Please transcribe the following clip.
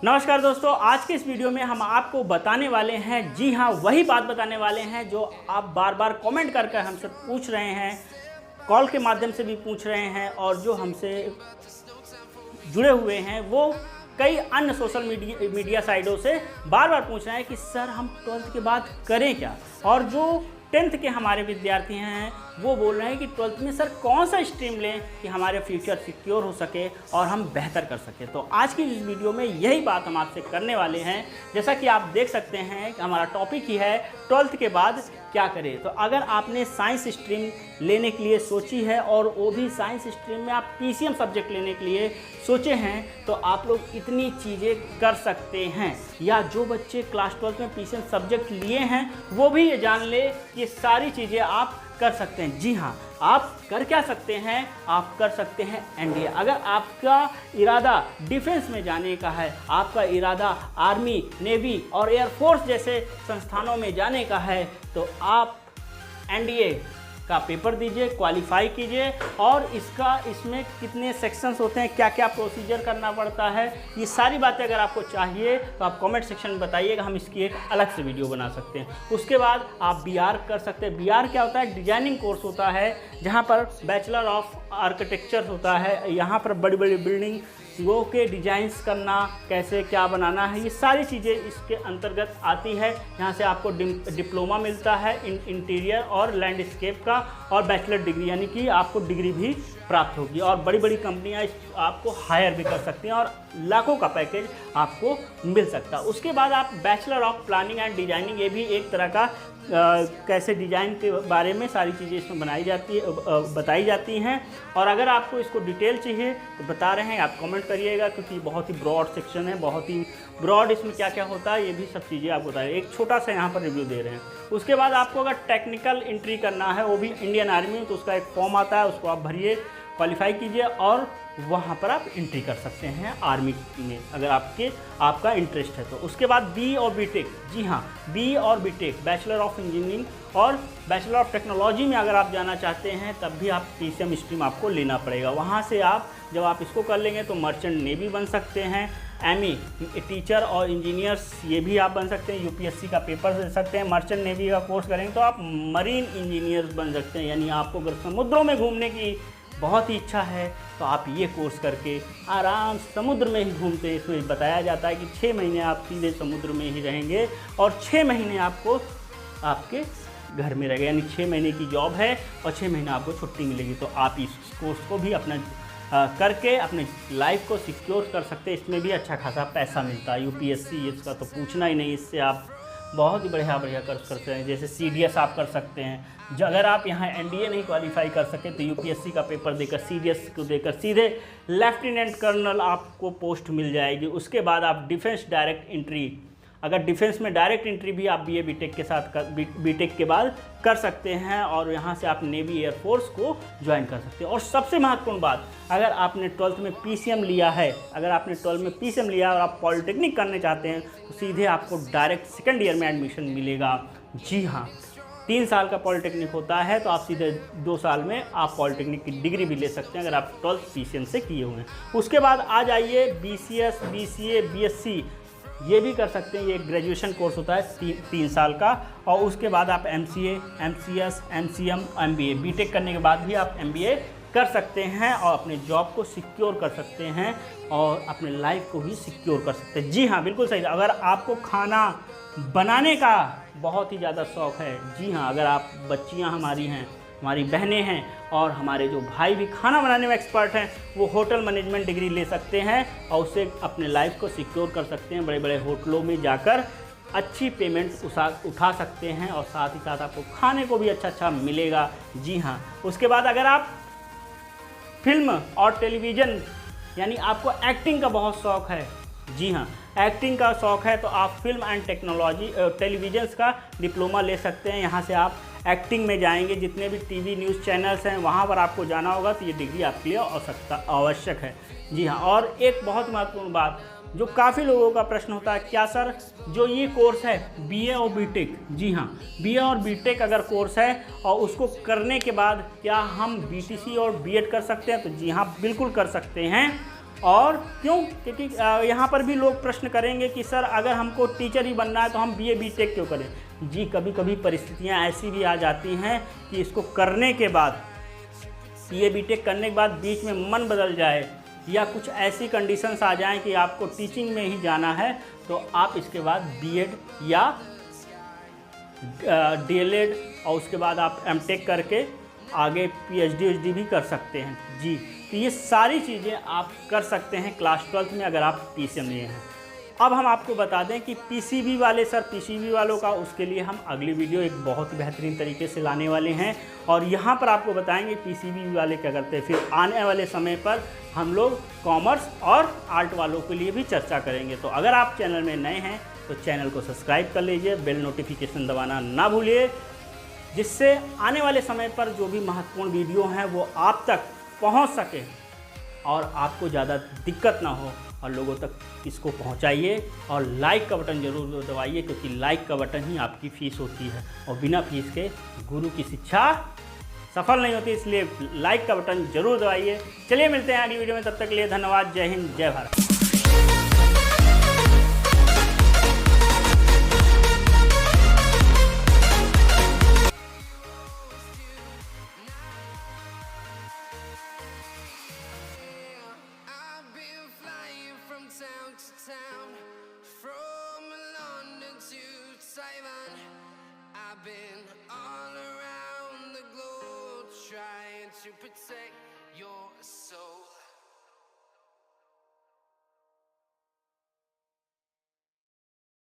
नमस्कार दोस्तों, आज के इस वीडियो में हम आपको बताने वाले हैं, जी हाँ वही बात बताने वाले हैं जो आप बार बार कमेंट करके हमसे पूछ रहे हैं, कॉल के माध्यम से भी पूछ रहे हैं और जो हमसे जुड़े हुए हैं वो कई अन्य सोशल मीडिया साइटों से बार बार पूछ रहे हैं कि सर हम 12th के बाद करें क्या। और जो 10th के हमारे विद्यार्थी हैं वो बोल रहे हैं कि 12th में सर कौन सा स्ट्रीम लें कि हमारे फ्यूचर सिक्योर हो सके और हम बेहतर कर सकें। तो आज की इस वीडियो में यही बात हम आपसे करने वाले हैं। जैसा कि आप देख सकते हैं कि हमारा टॉपिक ही है 12th के बाद क्या करें। तो अगर आपने साइंस स्ट्रीम लेने के लिए सोची है और वो भी साइंस स्ट्रीम में आप PCM सब्जेक्ट लेने के लिए सोचे हैं तो आप लोग इतनी चीज़ें कर सकते हैं। या जो बच्चे क्लास 12th में PCM सब्जेक्ट लिए हैं वो भी ये जान ले कि सारी चीज़ें आप कर सकते हैं। जी हाँ, आप कर क्या सकते हैं, आप कर सकते हैं NDA। अगर आपका इरादा डिफेंस में जाने का है, आपका इरादा आर्मी, नेवी और एयरफोर्स जैसे संस्थानों में जाने का है तो आप NDA का पेपर दीजिए, क्वालिफाई कीजिए। और इसमें कितने सेक्शंस होते हैं, क्या क्या प्रोसीजर करना पड़ता है, ये सारी बातें अगर आपको चाहिए तो आप कमेंट सेक्शन में बताइएगा, हम इसकी एक अलग से वीडियो बना सकते हैं। उसके बाद आप BR कर सकते हैं। BR क्या होता है? डिजाइनिंग कोर्स होता है जहाँ पर बैचलर ऑफ आर्किटेक्चर होता है। यहाँ पर बड़ी बड़ी बिल्डिंग वो के डिजाइंस करना, कैसे क्या बनाना है, ये सारी चीज़ें इसके अंतर्गत आती है। यहाँ से आपको डिप्लोमा मिलता है इंटीरियर और लैंडस्केप का और बैचलर डिग्री, यानी कि आपको डिग्री भी प्राप्त होगी। और बड़ी बड़ी कंपनियाँ आपको हायर भी कर सकती हैं और लाखों का पैकेज आपको मिल सकता है। उसके बाद आप bachelor of planning and designing, ये भी एक तरह का कैसे डिज़ाइन के बारे में सारी चीज़ें इसमें बताई जाती हैं। और अगर आपको इसको डिटेल चाहिए तो बता रहे हैं, आप कमेंट करिएगा, क्योंकि बहुत ही ब्रॉड सेक्शन है, बहुत ही ब्रॉड इसमें क्या क्या होता है ये भी सब चीज़ें आपको बता रहे हैं। एक छोटा सा यहाँ पर रिव्यू दे रहे हैं। उसके बाद आपको अगर टेक्निकल एंट्री करना है वो भी इंडियन आर्मी में, तो उसका एक फॉर्म आता है, उसको आप भरिए, क्वालिफाई कीजिए और वहाँ पर आप एंट्री कर सकते हैं आर्मी में, अगर आपका इंटरेस्ट है तो। उसके बाद B और BTech, जी हाँ B और BTech, बैचलर ऑफ इंजीनियरिंग और बैचलर ऑफ टेक्नोलॉजी में अगर आप जाना चाहते हैं तब भी आप PCM स्ट्रीम आपको लेना पड़ेगा। वहाँ से आप जब आप इसको कर लेंगे तो मर्चेंट नेवी बन सकते हैं, ME टीचर और इंजीनियर्स ये भी आप बन सकते हैं, UPSC का पेपर दे सकते हैं। मर्चेंट नेवी का कोर्स करेंगे तो आप मरीन इंजीनियर्स बन सकते हैं, यानी आपको अगर समुद्रों में घूमने की बहुत ही इच्छा है तो आप ये कोर्स करके आराम समुद्र में ही घूमते हैं। इसमें बताया जाता है कि 6 महीने आप सीधे समुद्र में ही रहेंगे और 6 महीने आपको आपके घर में रहेगा, यानी 6 महीने की जॉब है और 6 महीने आपको छुट्टी मिलेगी। तो आप इस कोर्स को भी अपना करके अपने लाइफ को सिक्योर कर सकते हैं। इसमें भी अच्छा खासा पैसा मिलता है। UPSC इसका तो पूछना ही नहीं, इससे आप बहुत ही बढ़िया कर सकते हैं। जैसे CDS आप कर सकते हैं। अगर आप यहाँ NDA नहीं क्वालिफाई कर सके तो UPSC का पेपर देकर CDS को देकर सीधे लेफ्टिनेंट कर्नल आपको पोस्ट मिल जाएगी। उसके बाद आप डिफेंस डायरेक्ट एंट्री, अगर डिफेंस में डायरेक्ट एंट्री भी आप BA BTech के साथ BTech के बाद कर सकते हैं और यहाँ से आप नेवी एयरफोर्स को ज्वाइन कर सकते हैं। और सबसे महत्वपूर्ण बात, अगर आपने 12th में PCM लिया है, अगर आपने 12th में PCM लिया और आप पॉलिटेक्निक करने चाहते हैं तो सीधे आपको डायरेक्ट सेकेंड ईयर में एडमिशन मिलेगा। जी हाँ, 3 साल का पॉलिटेक्निक होता है तो आप सीधे 2 साल में आप पॉलिटेक्निक की डिग्री भी ले सकते हैं अगर आप 12th PCM से किए हुए हैं। उसके बाद आ जाइए BCS, BCA, BSc, ये भी कर सकते हैं। ये ग्रेजुएशन कोर्स होता है 3 साल का। और उसके बाद आप MCA, MCS, MCM, MBA, BTech करने के बाद भी आप MBA कर सकते हैं और अपने जॉब को सिक्योर कर सकते हैं और अपने लाइफ को भी सिक्योर कर सकते हैं। जी हाँ, बिल्कुल सही। अगर आपको खाना बनाने का बहुत ही ज़्यादा शौक़ है, जी हाँ, अगर आप बच्चियाँ हमारी हैं, हमारी बहनें हैं और हमारे जो भाई भी खाना बनाने में एक्सपर्ट हैं, वो होटल मैनेजमेंट डिग्री ले सकते हैं और उससे अपने लाइफ को सिक्योर कर सकते हैं। बड़े बड़े होटलों में जाकर अच्छी पेमेंट उठा सकते हैं और साथ ही साथ आपको खाने को भी अच्छा मिलेगा। जी हाँ, उसके बाद अगर आप फिल्म और टेलीविज़न, यानी आपको एक्टिंग का बहुत शौक़ है, जी हाँ एक्टिंग का शौक़ है तो आप फिल्म एंड टेक्नोलॉजी टेलीविजन्स का डिप्लोमा ले सकते हैं। यहाँ से आप एक्टिंग में जाएंगे, जितने भी TV न्यूज़ चैनल्स हैं वहाँ पर आपको जाना होगा तो ये डिग्री आपके लिए आवश्यक है। जी हाँ, और एक बहुत महत्वपूर्ण बात जो काफ़ी लोगों का प्रश्न होता है, क्या सर जो ये कोर्स है BA और BTech, जी हाँ BA और BTech अगर कोर्स है और उसको करने के बाद क्या हम BTC और B.Ed कर सकते हैं? तो जी हाँ बिल्कुल कर सकते हैं। और क्यों? क्योंकि यहाँ पर भी लोग प्रश्न करेंगे कि सर अगर हमको टीचर ही बनना है तो हम BA BTech क्यों करें? जी, कभी कभी परिस्थितियाँ ऐसी भी आ जाती हैं कि इसको करने के बाद, BA BTech करने के बाद बीच में मन बदल जाए या कुछ ऐसी कंडीशंस आ जाएं कि आपको टीचिंग में ही जाना है, तो आप इसके बाद B.Ed या DLED और उसके बाद आप M.Tech करके आगे PhD भी कर सकते हैं। जी, तो ये सारी चीज़ें आप कर सकते हैं क्लास 12th में अगर आप PCM लिए हैं। अब हम आपको बता दें कि PCB वाले, सर PCB वालों का, उसके लिए हम अगली वीडियो एक बहुत बेहतरीन तरीके से लाने वाले हैं और यहाँ पर आपको बताएंगे PCB वाले क्या करते हैं। फिर आने वाले समय पर हम लोग कॉमर्स और आर्ट वालों के लिए भी चर्चा करेंगे। तो अगर आप चैनल में नए हैं तो चैनल को सब्सक्राइब कर लीजिए, बेल नोटिफिकेशन दबाना ना भूलिए, जिससे आने वाले समय पर जो भी महत्वपूर्ण वीडियो हैं वो आप तक पहुंच सके और आपको ज़्यादा दिक्कत ना हो, और लोगों तक इसको पहुंचाइए और लाइक का बटन ज़रूर दबाइए, क्योंकि लाइक का बटन ही आपकी फ़ीस होती है और बिना फीस के गुरु की शिक्षा सफल नहीं होती, इसलिए लाइक का बटन ज़रूर दबाइए। चलिए मिलते हैं अगली वीडियो में, तब तक के लिए धन्यवाद। जय हिंद, जय Bharat. Town to town, from London to Taiwan, I've been all around the globe trying to protect your soul.